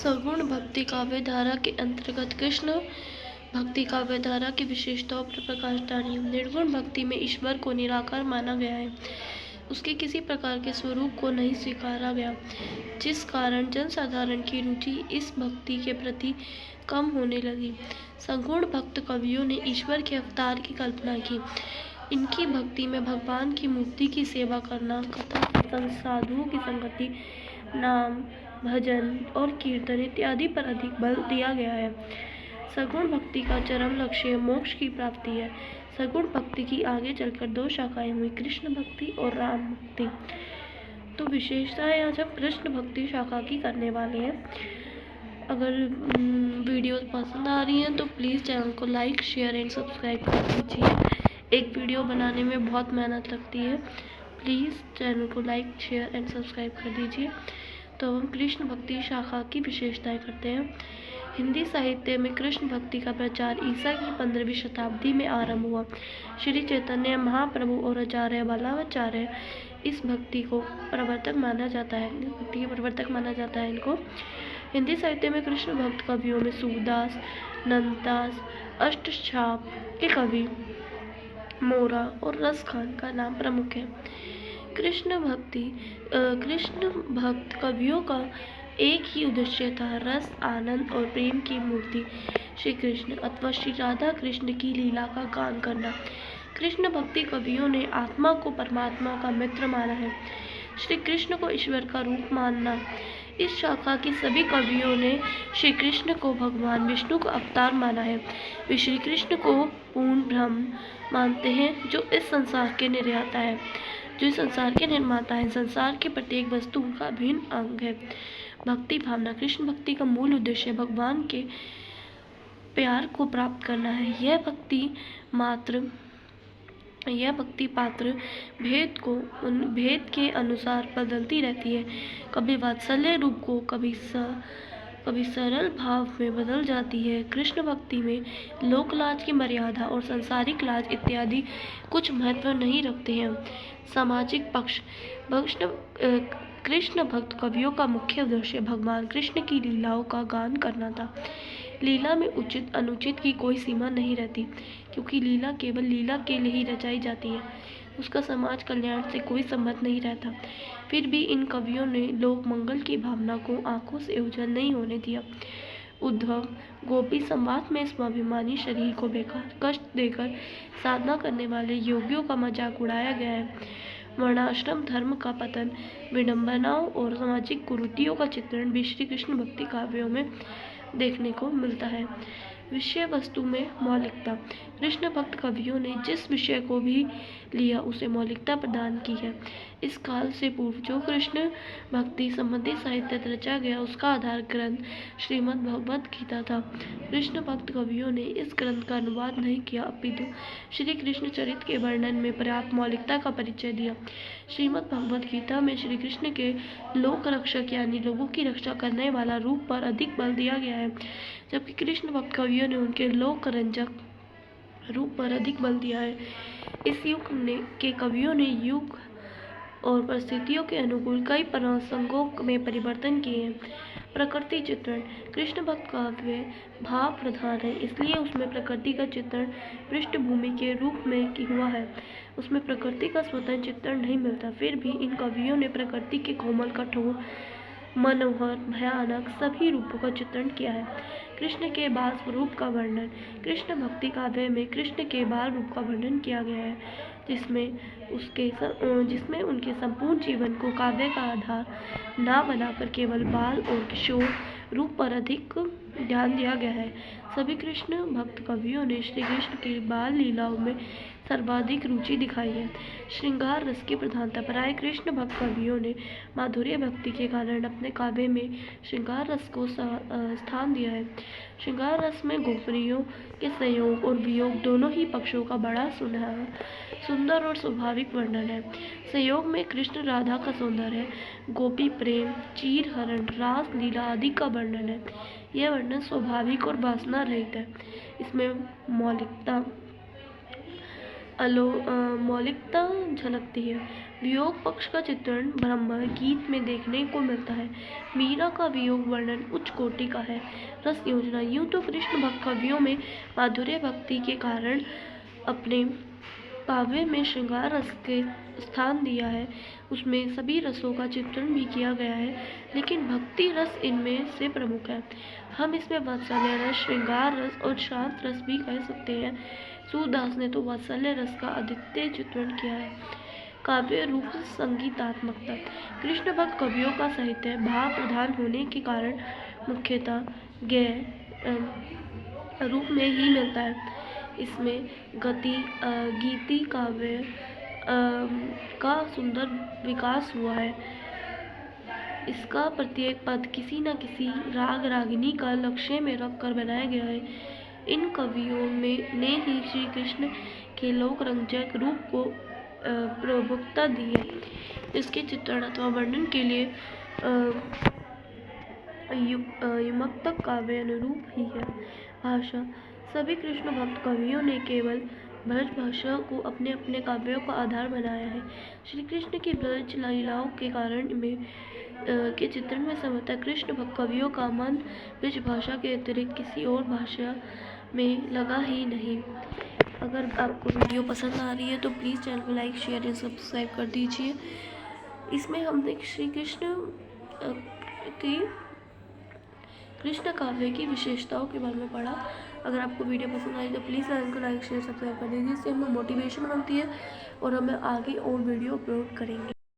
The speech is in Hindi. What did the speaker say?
सगुण भक्ति काव्य धारा के अंतर्गत कृष्ण भक्ति काव्य धारा की विशेषताओं पर प्रकाश डालिए। निर्गुण भक्ति में ईश्वर को निराकार माना गया है, उसके किसी प्रकार के स्वरूप को नहीं स्वीकारा गया, जिस कारण जनसाधारण की रुचि इस भक्ति के प्रति कम होने लगी। सगुण भक्त कवियों ने ईश्वर के अवतार की कल्पना की। इनकी भक्ति में भगवान की मूर्ति की सेवा करना, कथा कीर्तन, साधुओं की संगति, नाम, भजन और कीर्तन इत्यादि पर अधिक बल दिया गया है। सगुण भक्ति का चरम लक्ष्य मोक्ष की प्राप्ति है। सगुण भक्ति की आगे चलकर दो शाखाएं हुई, कृष्ण भक्ति और राम भक्ति। तो विशेषताएं आज हम कृष्ण भक्ति शाखा की करने वाले हैं। अगर वीडियो पसंद आ रही हैं तो प्लीज़ चैनल को लाइक, शेयर एंड सब्सक्राइब कर दीजिए। एक वीडियो बनाने में बहुत मेहनत लगती है, प्लीज़ चैनल को लाइक, शेयर एंड सब्सक्राइब कर दीजिए। तो हम कृष्ण भक्ति शाखा की विशेषताएं करते हैं। हिंदी साहित्य में कृष्ण भक्ति का प्रचार ईसा की 15वीं शताब्दी में आरंभ हुआ। श्री चैतन्य महाप्रभु और आचार्य वल्लभाचार्य इस भक्ति को प्रवर्तक माना जाता है। इस भक्ति के प्रवर्तक माना जाता है इनको। हिंदी साहित्य में कृष्ण भक्त कवियों में सूरदास, नंददास, अष्टछाप के कवि, मोरा और रसखान का नाम प्रमुख है। कृष्ण भक्त कवियों का एक ही उद्देश्य था, रस, आनंद और प्रेम की मूर्ति श्री कृष्ण अथवा श्री राधा कृष्ण की लीला का गान करना। कृष्ण भक्ति कवियों ने आत्मा को परमात्मा का मित्र माना है, श्री कृष्ण को ईश्वर का रूप मानना। इस शाखा के सभी कवियों ने श्री कृष्ण को भगवान विष्णु का अवतार माना है। वे श्री कृष्ण को पूर्ण ब्रह्म मानते हैं, जो इस संसार के निर्माता है, संसार की प्रत्येक वस्तु उनका अभिन्न अंग है। भक्ति भावना। कृष्ण भक्ति का मूल उद्देश्य भगवान के प्यार को प्राप्त करना है। यह भक्ति पात्र भेद के अनुसार बदलती रहती है। कभी वात्सल्य रूप को, कभी सरल भाव में बदल जाती है। कृष्ण भक्ति में लोकलाज की मर्यादा और सांसारिक लाज इत्यादि कुछ महत्व नहीं रखते हैं। सामाजिक पक्ष। कृष्ण भक्त कवियों का मुख्य उद्देश्य भगवान कृष्ण की लीलाओं का गान करना था। लीला में उचित अनुचित की कोई सीमा नहीं रहती, क्योंकि लीला केवल लीला के लिए ही रचाई जाती है, उसका समाज कल्याण से कोई संबंध नहीं रहता। फिर भी इन कवियों ने लोक मंगल की भावना को आंखों से ओझल नहीं होने दिया। उद्धव गोपी संवाद में स्वाभिमानी शरीर को बेकार कष्ट देकर साधना करने वाले योगियों का मजाक उड़ाया गया है। वर्णाश्रम धर्म का पतन, विडंबनाओं और सामाजिक कुरीतियों का चित्रण भी श्री कृष्ण भक्ति काव्यों में देखने को मिलता है। विषय वस्तु में मौलिकता। कृष्ण भक्त कवियों ने जिस विषय को भी लिया उसे मौलिकता प्रदान की है। इस काल से पूर्व जो कृष्ण भक्ति संबंधी साहित्य रचा गया, उसका आधार ग्रंथ श्रीमद् भगवद गीता था। कृष्ण भक्त कवियों ने इस ग्रंथ का अनुवाद नहीं किया, अपितु श्री कृष्ण चरित्र के वर्णन में पर्याप्त मौलिकता का परिचय दिया। श्रीमद् भगवद गीता में श्री कृष्ण के लोक रक्षक यानी लोगों की रक्षा करने वाला रूप पर अधिक बल दिया गया है, जबकि कृष्ण भक्त कवियों ने उनके लोक रंजक रूप पर अधिक बल दिया है। इस युग के कवियों ने युग और परिस्थितियों के अनुकूल कई प्रसंगों में परिवर्तन किए हैं। प्रकृति चित्रण। कृष्ण भक्त काव्य भाव प्रधान है, इसलिए उसमें प्रकृति का चित्रण पृष्ठभूमि के रूप में हुआ है। उसमें प्रकृति का स्वतंत्र चित्रण नहीं मिलता। फिर भी इन कवियों ने प्रकृति के कोमल, कठोर, मनोहर, भयानक सभी रूपों का चित्रण किया है। कृष्ण के बाल स्वरूप का वर्णन। कृष्ण भक्ति काव्य में कृष्ण के बाल रूप का वर्णन किया गया है, जिसमें उनके संपूर्ण जीवन को काव्य का आधार ना बनाकर केवल बाल और किशोर रूप पर अधिक ध्यान दिया गया है। सभी कृष्ण भक्त कवियों ने श्री कृष्ण की बाल लीलाओं में सर्वाधिक रुचि दिखाई है। श्रृंगार रस की प्रधानता। प्राय कृष्ण भक्त कवियों ने माधुर्य भक्ति के कारण अपने काव्य में श्रृंगार रस को स्थान दिया है। श्रृंगार रस में गोपियों के संयोग और वियोग दोनों ही पक्षों का बड़ा सुंदर और स्वाभाविक वर्णन है। संयोग में कृष्ण राधा का सौंदर्य, गोपी प्रेम, चीर हरण, रास लीला आदि का वर्णन है। यह वर्णन स्वाभाविक और वासना रहित है। इसमें मौलिकता झलकती है। वियोग पक्ष का चित्रण ब्रह्म गीत में देखने को मिलता है। मीरा का वियोग वर्णन उच्च कोटि का है। रस योजना। यूं तो कृष्ण भक्त कवियों में माधुर्य भक्ति के कारण अपने काव्य में श्रृंगार रस के स्थान दिया है, उसमें सभी रसों का चित्रण भी किया गया है, लेकिन भक्ति रस इनमें से प्रमुख है। हम इसमें वात्सल्य रस, श्रृंगार रस और शांत रस भी कह सकते हैं। सूरदास ने तो वात्सल्य रस का अद्वितीय चित्रण किया है। काव्य रूप संगीतात्मकता। कृष्ण भक्त कवियों का साहित्य भाव प्रधान होने के कारण मुख्यतः रूप में ही मिलता है। इसमें गीति काव्य का सुंदर विकास हुआ है। इसका प्रत्येक पद किसी न किसी राग रागिनी का लक्ष्य में रखकर बनाया गया है। इन कवियों ने ही श्री कृष्ण के लोक रंजक रूप को प्रमुखता दी है। इसके चित्रण अथवा वर्णन के लिए युमक्तक काव्य अनुरूप ही है। भाषा। सभी कृष्ण भक्त कवियों ने केवल ब्रज भाषा को अपने अपने काव्यों का आधार बनाया है। श्री कृष्ण की ब्रज लीलाओं के कारण के चित्रण में समता कृष्ण भक्त कवियों का मन ब्रज भाषा के अतिरिक्त किसी और भाषा में लगा ही नहीं। अगर आपको वीडियो पसंद आ रही है तो प्लीज़ चैनल को लाइक शेयर एंड सब्सक्राइब कर दीजिए। इसमें हमने श्री कृष्ण काव्य की विशेषताओं के बारे में पढ़ा। अगर आपको वीडियो पसंद आई तो प्लीज़ चैनल को लाइक शेयर सब्सक्राइब कर दीजिए। इससे हमें मोटिवेशन बनती है और हमें आगे और वीडियो अपलोड करेंगे।